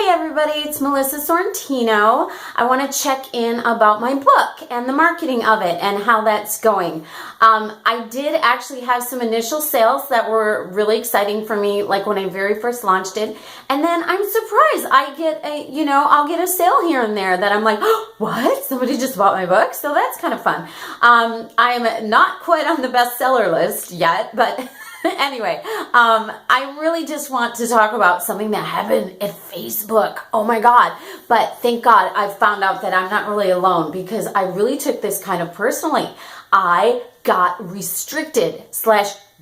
Hi everybody, it's Melissa Sorrentino. I want to check in about my book and the marketing of it and how that's going. I did actually have some initial sales that were really exciting for me, like when I very first launched it. And then I'm surprised I get I'll get a sale here and there that I'm like, oh, what? Somebody just bought my book? So that's kind of fun. I'm not quite on the bestseller list yet, but anyway, I really just want to talk about something that happened at Facebook. Oh my God. But thank God I found out that I'm not really alone, because I really took this kind of personally. I got restricted /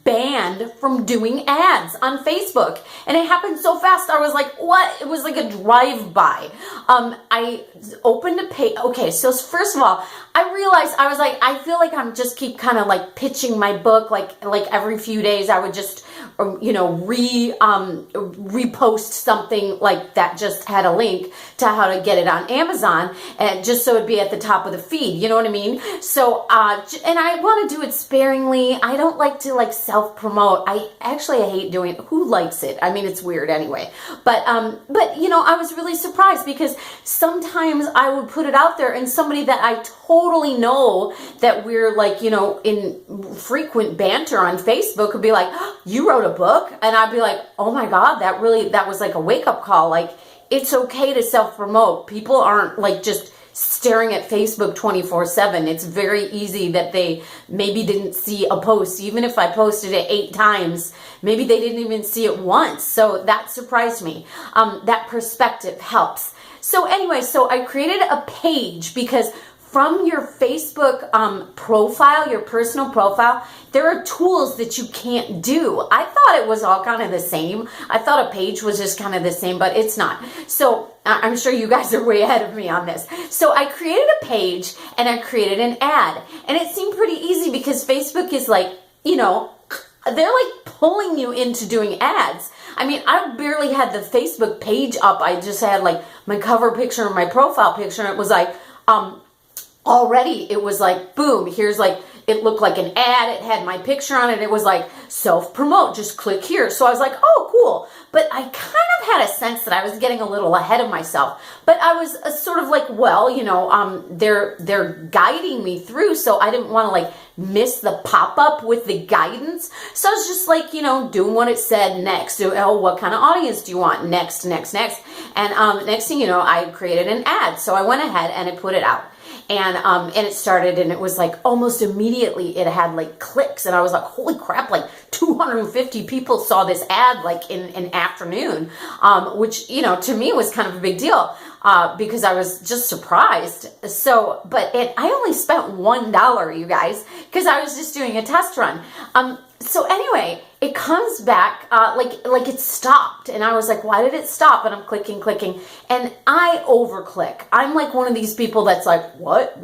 banned from doing ads on Facebook. And it happened so fast. I was like, what? It was like a drive-by. I opened a page. Okay, so first of all, I realized, I was like, I feel like I'm just keep kind of like pitching my book, like every few days I would just, repost something like that just had a link to how to get it on Amazon, and just so it'd be at the top of the feed, you know what I mean? So, and I want to do it sparingly. I don't like to self-promote. I hate doing it. Who likes it? I mean, it's weird anyway. But I was really surprised, because sometimes I would put it out there and somebody that I totally know that we're in frequent banter on Facebook would be like, oh, you wrote a book? And I'd be like, oh my God, that was like a wake-up call. Like, it's okay to self-promote. People aren't just staring at Facebook 24/7. It's very easy that they maybe didn't see a post. Even if I posted it 8 times, maybe they didn't even see it once. So that surprised me. That perspective helps. So anyway, so I created a page, because from your Facebook profile, your personal profile, there are tools that you can't do. I thought it was all kind of the same. I thought a page was just kind of the same, but it's not. So I'm sure you guys are way ahead of me on this. So I created a page and I created an ad. And it seemed pretty easy, because Facebook is they're pulling you into doing ads. I mean, I barely had the Facebook page up. I just had my cover picture and my profile picture. And it was already it was boom, here's it looked like an ad. It had my picture on it. It was self-promote, just click here. So I was like, oh, cool. But I kind of had a sense that I was getting a little ahead of myself. But I was sort of they're guiding me through. So I didn't want to miss the pop-up with the guidance. So I was just doing what it said next. Oh, what kind of audience do you want? Next. And next thing you know, I created an ad. So I went ahead and I put it out. And it started, and it was almost immediately it had clicks, and I was like, holy crap, 250 people saw this ad in an afternoon, which, to me was kind of a big deal, because I was just surprised. So, but I only spent $1, you guys, because I was just doing a test run. So anyway, it comes back, it stopped, and I was like, why did it stop? And I'm clicking, and I overclick. I'm one of these people that's what?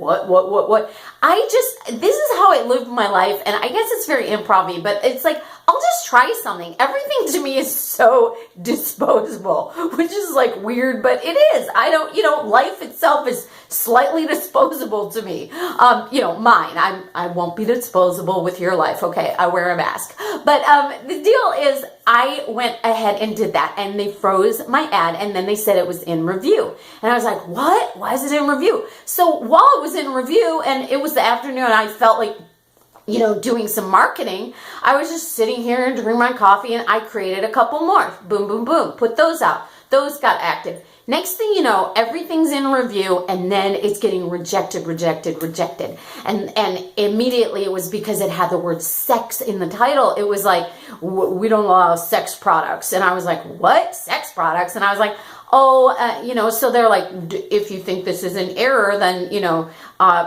This is how I live my life, and I guess it's very improv-y, but it's I'll just try something. Everything to me is so disposable, which is weird, but it is. I don't, life itself is slightly disposable to me. Mine. I won't be disposable with your life. Okay, I wear a mask. But the deal is, I went ahead and did that, and they froze my ad, and then they said it was in review. And I was like, what? Why is it in review? So while it was in review, and it was the afternoon, I felt doing some marketing, I was just sitting here and drinking my coffee, and I created a couple more. Boom, boom, boom. Put those out. Those got active. Next thing you know, everything's in review, and then it's getting rejected. And immediately it was because it had the word sex in the title. It was we don't allow sex products. And I was like, what? Sex products? And I was like, oh, so they're if you think this is an error, then,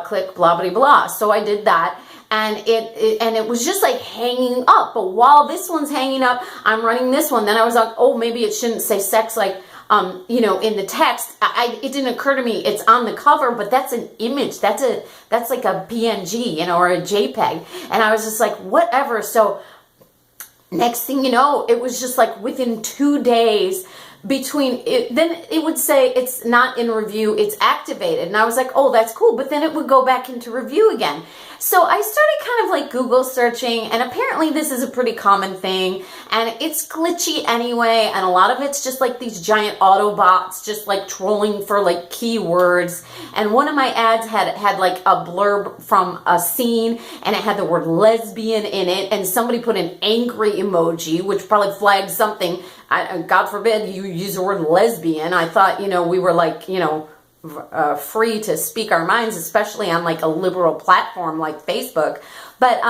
click blah, blah, blah. So I did that. And it was just hanging up. But while this one's hanging up, I'm running this one. Then I was like, oh, maybe it shouldn't say sex in the text. It didn't occur to me it's on the cover, but that's an image. That's like a PNG, or a JPEG. And I was just like, whatever. So next thing you know, it was just within 2 days, between it, then it would say it's not in review, it's activated. And I was like, oh, that's cool. But then it would go back into review again. So I started kind of like Google searching, and apparently this is a pretty common thing, and it's glitchy anyway, and a lot of it's just like these giant Autobots just like trolling for like keywords. And one of my ads had like a blurb from a scene, and it had the word lesbian in it, and somebody put an angry emoji, which probably flagged something. God forbid you use the word lesbian. I thought, we were like, free to speak our minds, especially on like a liberal platform like Facebook. But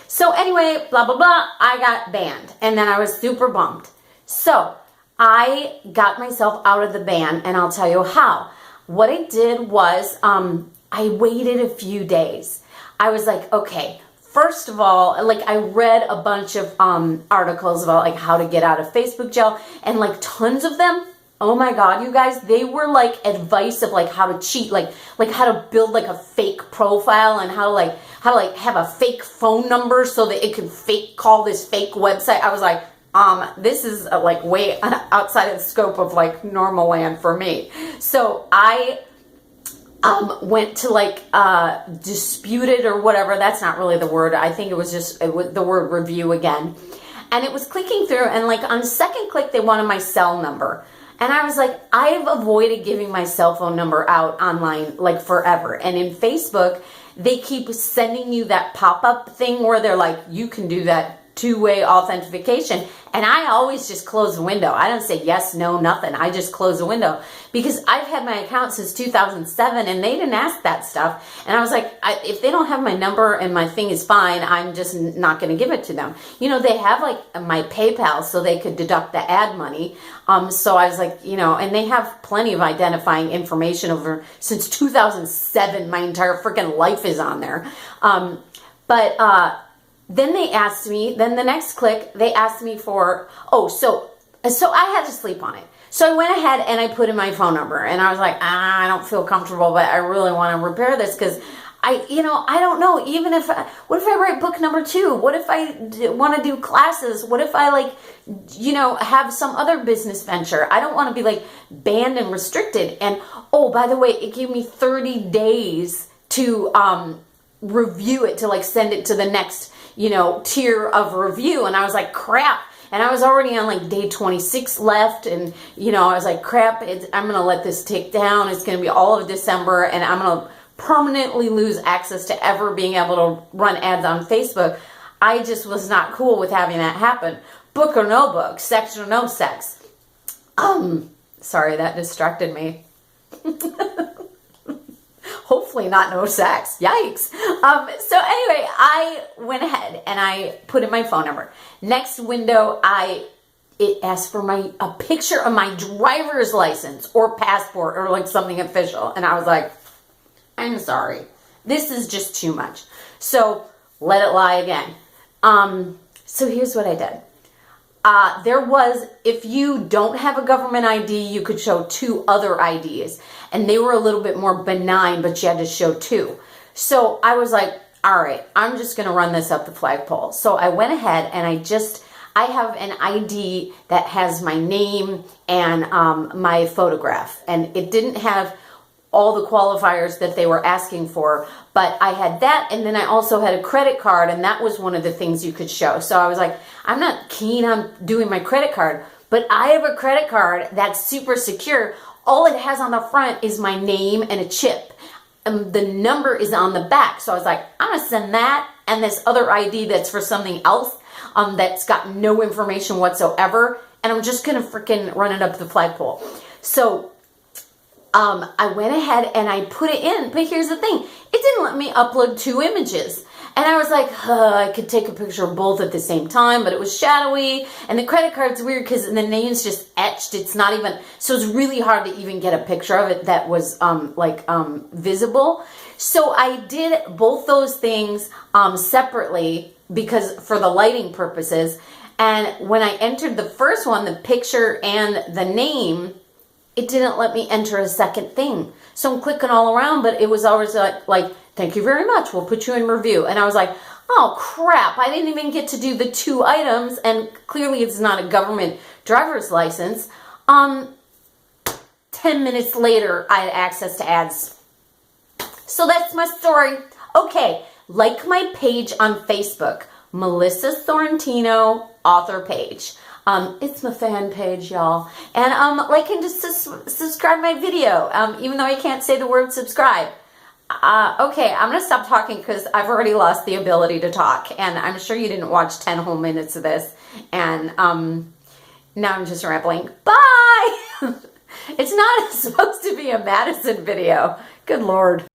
so anyway, blah blah blah, I got banned, and then I was super bummed. So I got myself out of the ban, and I'll tell you how. What I did was I waited a few days. I was like, okay, first of all, like I read a bunch of articles about like how to get out of Facebook jail, and like tons of them, oh my God, you guys, they were like advice of like how to cheat, like how to build like a fake profile, and how to have a fake phone number so that it could fake call this fake website. I was like, this is like way outside of the scope of like normal land for me. So I went to like disputed or whatever. That's not really the word. I think it was the word review again. And it was clicking through, and like on the second click, they wanted my cell number. And I was like, I've avoided giving my cell phone number out online like forever. And in Facebook, they keep sending you that pop-up thing where they're like, you can do that two-way authentication. And I always just close the window. I don't say yes, no, nothing. I just close the window, because I've had my account since 2007 and they didn't ask that stuff. And I was like, if they don't have my number and my thing is fine, I'm just not going to give it to them. They have like my PayPal so they could deduct the ad money. So I was like, and they have plenty of identifying information since 2007. My entire freaking life is on there. Then they asked me, then the next click, they asked me for, so I had to sleep on it. So I went ahead and I put in my phone number, and I was like, I don't feel comfortable, but I really want to repair this, because I don't know, what if I write book number 2? What if I want to do classes? What if I have some other business venture? I don't want to be like banned and restricted. And by the way, it gave me 30 days to review it, to like send it to the next tier of review. And I was like, crap. And I was already on like day 26 left. And, I was like, crap, I'm going to let this tick down. It's going to be all of December, and I'm going to permanently lose access to ever being able to run ads on Facebook. I just was not cool with having that happen. Book or no book, sex or no sex. Sorry, that distracted me. Hopefully not no sex. Yikes. So anyway, I went ahead and I put in my phone number. Next window, it asked for a picture of my driver's license or passport or like something official. And I was like, I'm sorry. This is just too much. So let it lie again. So here's what I did. If you don't have a government ID, you could show 2 other IDs. And they were a little bit more benign, but you had to show 2. So I was like, all right, I'm just going to run this up the flagpole. So I went ahead and I have an ID that has my name and my photograph. And it didn't have all the qualifiers that they were asking for, but I had that, and then I also had a credit card, and that was one of the things you could show. So I was like, I'm not keen on doing my credit card, but I have a credit card that's super secure. All it has on the front is my name and a chip, and the number is on the back. So I was like, I'm gonna send that and this other ID that's for something else that's got no information whatsoever, and I'm just gonna freaking run it up the flagpole. So I went ahead and I put it in, but here's the thing. It didn't let me upload 2 images. And I was like, I could take a picture of both at the same time, but it was shadowy. And the credit card's weird because the name's just etched. It's not even, so it's really hard to even get a picture of it that was visible. So I did both those things separately because for the lighting purposes. And when I entered the first one, the picture and the name, it didn't let me enter a second thing. So I'm clicking all around, but it was always like, thank you very much, we'll put you in review. And I was like, oh crap, I didn't even get to do the 2 items, and clearly it's not a government driver's license. 10 minutes later, I had access to ads. So that's my story. Okay, like my page on Facebook, Melissa Sorrentino, author page. It's my fan page, y'all. And like and just subscribe my video, even though I can't say the word subscribe. Okay, I'm going to stop talking because I've already lost the ability to talk. And I'm sure you didn't watch 10 whole minutes of this. And now I'm just rambling. Bye! It's not supposed to be a Madison video. Good Lord.